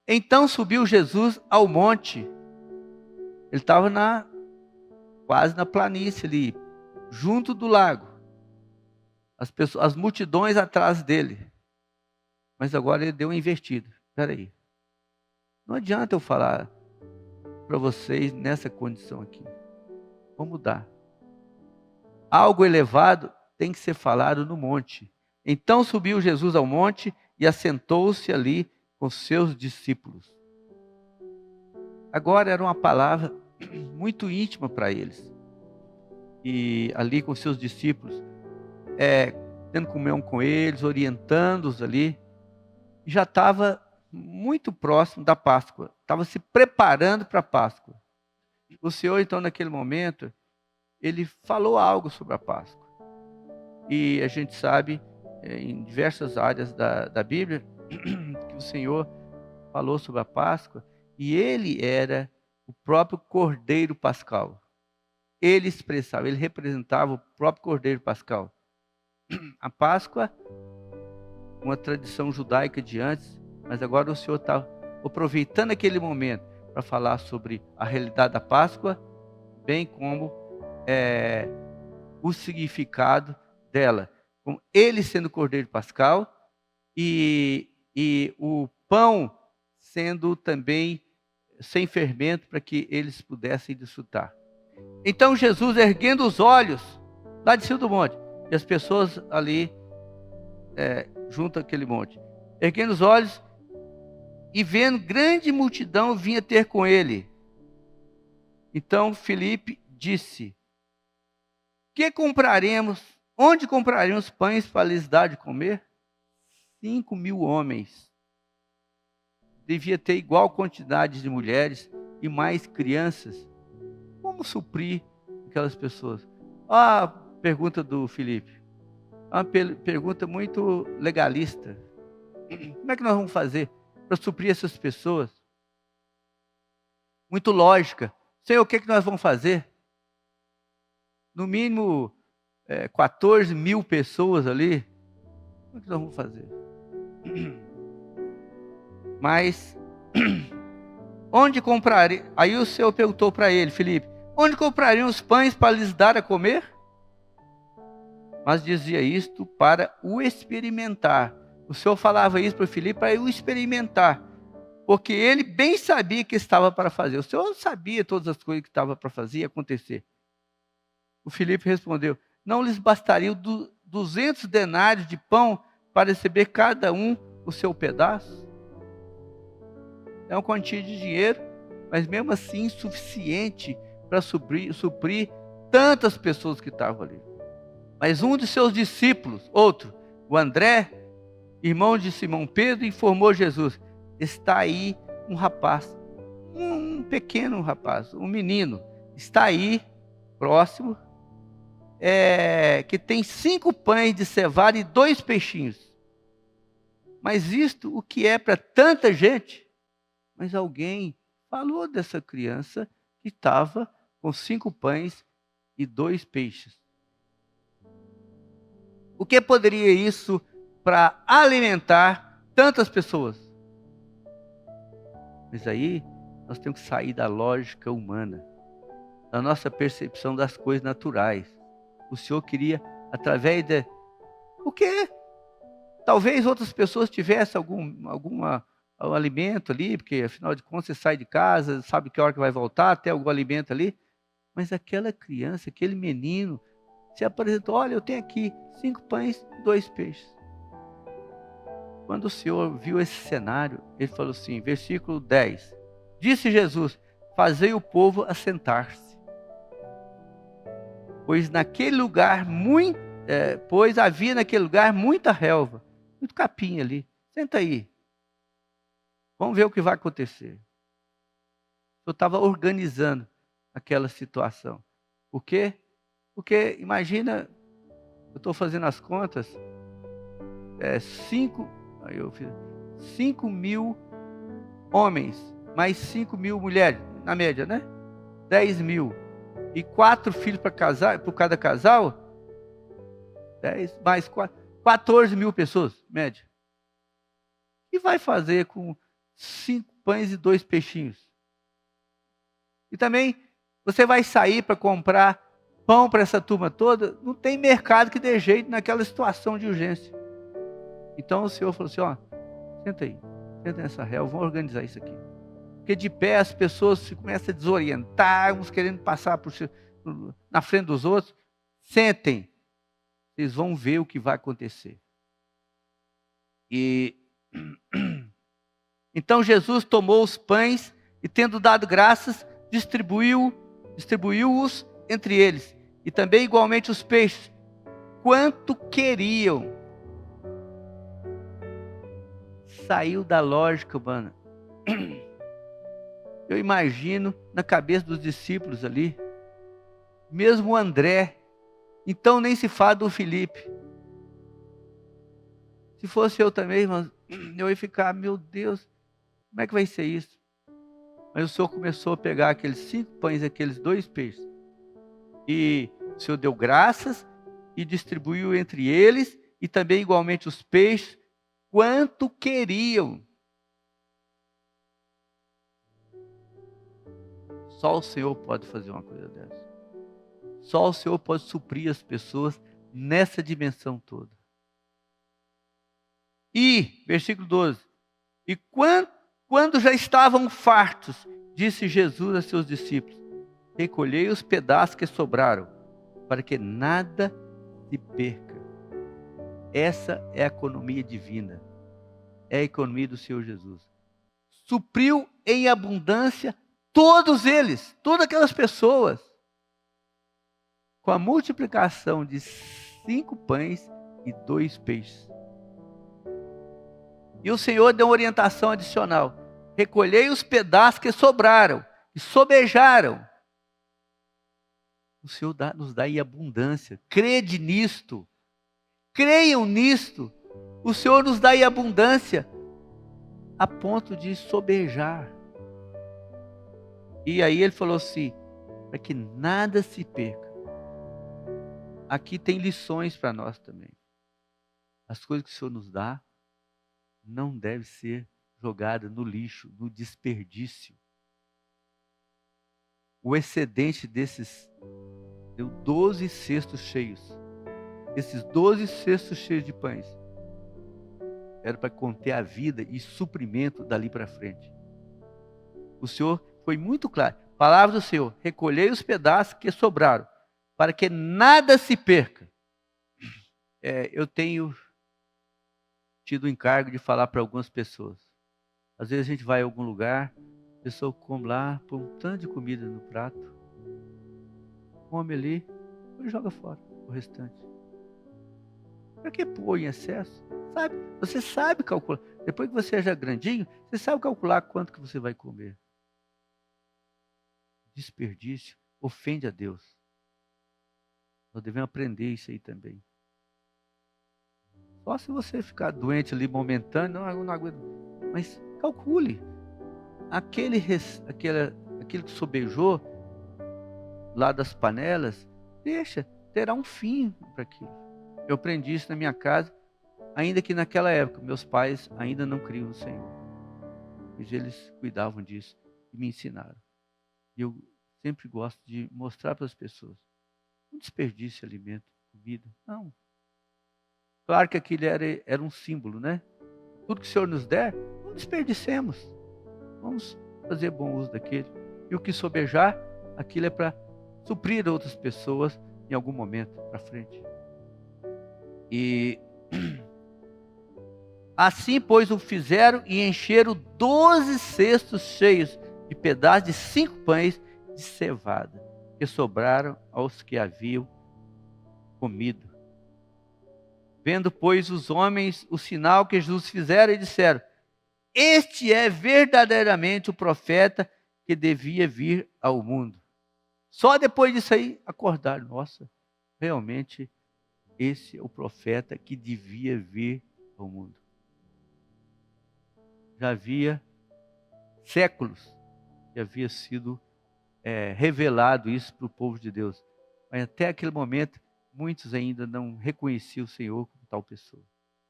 Então subiu Jesus ao monte. Ele estava quase na planície ali, junto do lago. As multidões atrás dele. Mas agora ele deu uma invertida. Espera aí. Não adianta eu falar para vocês nessa condição aqui. Vamos mudar. Algo elevado tem que ser falado no monte. Então subiu Jesus ao monte e assentou-se ali com seus discípulos. Agora era uma palavra muito íntima para eles. E ali com seus discípulos, tendo comunhão com eles, orientando-os ali. Já estava muito próximo da Páscoa. Estava se preparando para a Páscoa. O Senhor, então, naquele momento, ele falou algo sobre a Páscoa. E a gente sabe, em diversas áreas da Bíblia, que o Senhor falou sobre a Páscoa. E ele era o próprio Cordeiro Pascal. Ele expressava, ele representava o próprio Cordeiro Pascal. A Páscoa, uma tradição judaica de antes, mas agora o Senhor está aproveitando aquele momento para falar sobre a realidade da Páscoa, bem como o significado dela. Com ele sendo Cordeiro Pascal e o pão sendo também sem fermento para que eles pudessem desfrutar. Então Jesus, erguendo os olhos lá de cima do monte, e as pessoas ali junto àquele monte, erguendo os olhos e vendo grande multidão vinha ter com ele. Então Filipe disse: que compraremos? Onde compraremos pães para lhes dar de comer? 5.000 homens. Devia ter igual quantidade de mulheres e mais crianças. Como suprir aquelas pessoas? A pergunta do Filipe. Uma pergunta muito legalista. Como é que nós vamos fazer para suprir essas pessoas? Muito lógica. Senhor, o que é que nós vamos fazer? No mínimo 14.000 pessoas ali. Como é que nós vamos fazer? Mas onde comprarei? Aí o Senhor perguntou para ele, Filipe, onde comprariam os pães para lhes dar a comer? Mas dizia isto para o experimentar. O Senhor falava isso para o Filipe para o experimentar. Porque ele bem sabia que estava para fazer. O Senhor sabia todas as coisas que estava para fazer e acontecer. O Filipe respondeu: não lhes bastariam 200 denários de pão para receber cada um o seu pedaço? É uma quantia de dinheiro, mas mesmo assim insuficiente para suprir tantas pessoas que estavam ali. Mas um de seus discípulos, outro, o André, irmão de Simão Pedro, informou Jesus: está aí um rapaz, um pequeno rapaz, um menino, está aí, próximo, que tem 5 pães de cevada e 2 peixinhos. Mas isto o que é para tanta gente? Mas alguém falou dessa criança que estava com 5 pães e 2 peixes. O que poderia isso para alimentar tantas pessoas? Mas aí nós temos que sair da lógica humana, da nossa percepção das coisas naturais. O Senhor queria, através de... Porque talvez outras pessoas tivessem algum alimento ali, porque afinal de contas você sai de casa, sabe que hora que vai voltar, tem algum alimento ali. Mas aquela criança, aquele menino, se apresentou: olha, eu tenho aqui 5 pães e 2 peixes. Quando o Senhor viu esse cenário, ele falou assim, versículo 10. Disse Jesus: fazei o povo assentar-se. Pois havia naquele lugar muita relva, muito capim ali. Senta aí. Vamos ver o que vai acontecer. Eu estava organizando aquela situação. Por quê? Porque imagina, eu estou fazendo as contas, 5.000 homens, mais 5.000 mulheres, na média, né? 10.000. E 4 filhos para cada casal, 10 mais 4, 14.000 pessoas, média. O que vai fazer com 5 pães e 2 peixinhos. E também, você vai sair para comprar pão para essa turma toda, não tem mercado que dê jeito naquela situação de urgência. Então o Senhor falou assim, ó, senta aí, senta nessa réu, vamos organizar isso aqui. Porque de pé as pessoas se começam a desorientar, uns querendo passar na frente dos outros. Sentem, vocês vão ver o que vai acontecer. E então Jesus tomou os pães e, tendo dado graças, distribuiu-os entre eles, e também igualmente os peixes, quanto queriam. Saiu da lógica humana. Eu imagino na cabeça dos discípulos ali, mesmo o André, então nem se fala do Felipe. Se fosse eu também, irmãos, eu ia ficar, meu Deus, como é que vai ser isso? Mas o Senhor começou a pegar aqueles 5 pães e aqueles 2 peixes. E o Senhor deu graças e distribuiu entre eles, e também igualmente os peixes, quanto queriam. Só o Senhor pode fazer uma coisa dessa. Só o Senhor pode suprir as pessoas nessa dimensão toda. E, versículo 12, e quando já estavam fartos, disse Jesus a seus discípulos, recolhei os pedaços que sobraram, para que nada se perca. Essa é a economia divina, é a economia do Senhor Jesus. Supriu em abundância todos eles, todas aquelas pessoas, com a multiplicação de 5 pães e 2 peixes. E o Senhor deu uma orientação adicional. Recolhei os pedaços que sobraram e sobejaram. O Senhor nos dá em abundância. Crede nisto. Creiam nisto. O Senhor nos dá em abundância a ponto de sobejar. E aí ele falou assim, para que nada se perca. Aqui tem lições para nós também. As coisas que o Senhor nos dá não devem ser jogadas no lixo, no desperdício. O excedente desses, deu 12 cestos cheios. Esses 12 cestos cheios de pães era para conter a vida e suprimento dali para frente. O Senhor foi muito claro. Palavra do Senhor, recolhei os pedaços que sobraram, para que nada se perca. Eu tenho tido o encargo de falar para algumas pessoas. Às vezes a gente vai a algum lugar, a pessoa come lá, põe um tanto de comida no prato, come ali e joga fora o restante. Para que pôr em excesso? Sabe? Você sabe calcular. Depois que você é já grandinho, você sabe calcular quanto que você vai comer. Desperdício ofende a Deus. Nós devemos aprender isso aí também. Só se você ficar doente ali momentâneo, não aguento. Mas calcule. Aquele que sobejou lá das panelas, terá um fim para aquilo. Eu aprendi isso na minha casa, ainda que naquela época meus pais ainda não criam no Senhor. Mas eles cuidavam disso e me ensinaram. E eu sempre gosto de mostrar para as pessoas. Não desperdice alimento, comida. Não. Claro que aquilo era um símbolo, né? Tudo que o Senhor nos der, não desperdicemos. Vamos fazer bom uso daquele. E o que sobejar, aquilo é para suprir outras pessoas em algum momento para frente. E assim, pois, o fizeram e encheram 12 cestos cheios de pedaços de 5 pães de cevada, que sobraram aos que haviam comido. Vendo, pois, os homens o sinal que Jesus fizera, e disseram, este é verdadeiramente o profeta que devia vir ao mundo. Só depois disso aí, acordaram. Nossa, realmente, esse é o profeta que devia vir ao mundo. Já havia séculos que havia sido revelado isso para o povo de Deus. Mas até aquele momento, muitos ainda não reconheciam o Senhor como tal pessoa.